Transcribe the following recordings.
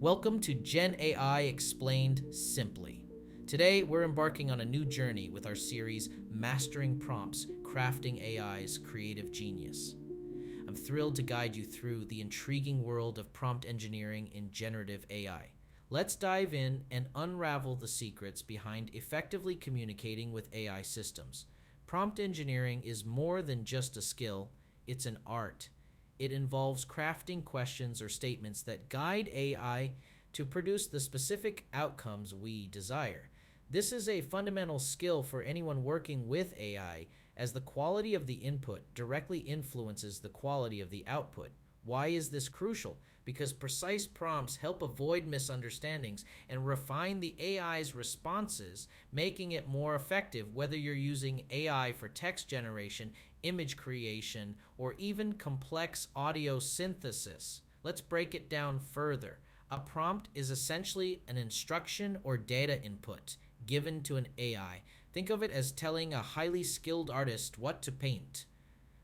Welcome to GenAI Explained Simply. Today, we're embarking on a new journey with our series, Mastering Prompts, Crafting AI's Creative Genius. I'm thrilled to guide you through the intriguing world of prompt engineering in generative AI. Let's dive in and unravel the secrets behind effectively communicating with AI systems. Prompt engineering is more than just a skill, it's an art. It involves crafting questions or statements that guide AI to produce the specific outcomes we desire. This is a fundamental skill for anyone working with AI, as the quality of the input directly influences the quality of the output. Why is this crucial? Because precise prompts help avoid misunderstandings and refine the AI's responses, making it more effective whether you're using AI for text generation, image creation, or even complex audio synthesis. Let's break it down further. A prompt is essentially an instruction or data input given to an AI. Think of it as telling a highly skilled artist what to paint.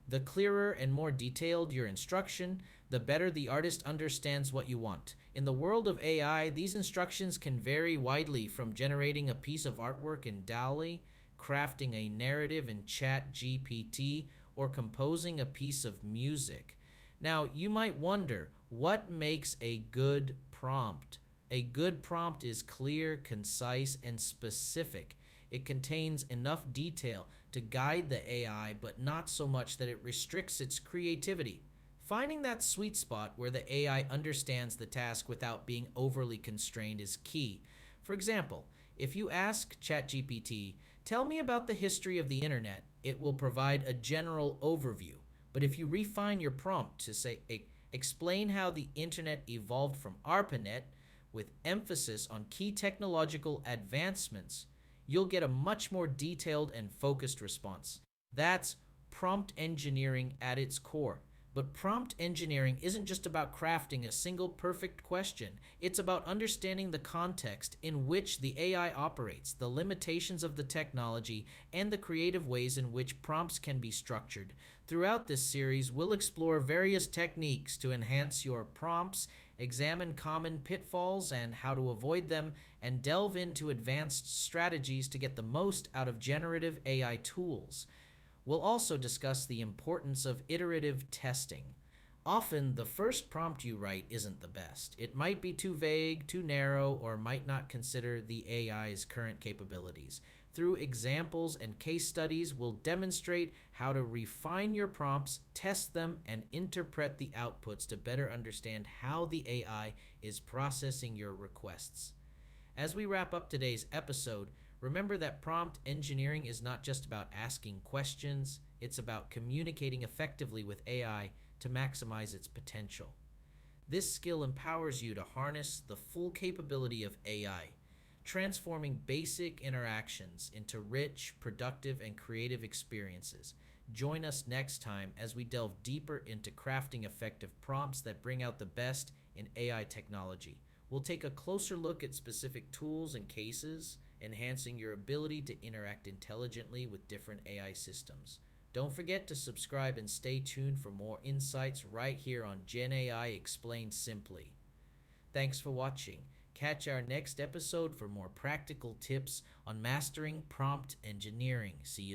The clearer and more detailed your instruction, the better the artist understands what you want. In the world of AI, these instructions can vary widely, from generating a piece of artwork in DALL-E, crafting a narrative in ChatGPT, or composing a piece of music. Now, you might wonder, what makes a good prompt? A good prompt is clear, concise, and specific. It contains enough detail to guide the AI, but not so much that it restricts its creativity. Finding that sweet spot where the AI understands the task without being overly constrained is key. For example, if you ask ChatGPT, "Tell me about the history of the internet," it will provide a general overview. But if you refine your prompt to say, "Explain how the internet evolved from ARPANET," with emphasis on key technological advancements, you'll get a much more detailed and focused response. That's prompt engineering at its core. But prompt engineering isn't just about crafting a single perfect question. It's about understanding the context in which the AI operates, the limitations of the technology, and the creative ways in which prompts can be structured. Throughout this series, we'll explore various techniques to enhance your prompts, examine common pitfalls and how to avoid them, and delve into advanced strategies to get the most out of generative AI tools. We'll also discuss the importance of iterative testing. Often, the first prompt you write isn't the best. It might be too vague, too narrow, or might not consider the AI's current capabilities. Through examples and case studies, we'll demonstrate how to refine your prompts, test them, and interpret the outputs to better understand how the AI is processing your requests. As we wrap up today's episode, remember that prompt engineering is not just about asking questions, it's about communicating effectively with AI to maximize its potential. This skill empowers you to harness the full capability of AI, transforming basic interactions into rich, productive, and creative experiences. Join us next time as we delve deeper into crafting effective prompts that bring out the best in AI technology. We'll take a closer look at specific tools and cases, enhancing your ability to interact intelligently with different AI systems. Don't forget to subscribe and stay tuned for more insights right here on GenAI Explained Simply. Thanks for watching. Catch our next episode for more practical tips on mastering prompt engineering. See you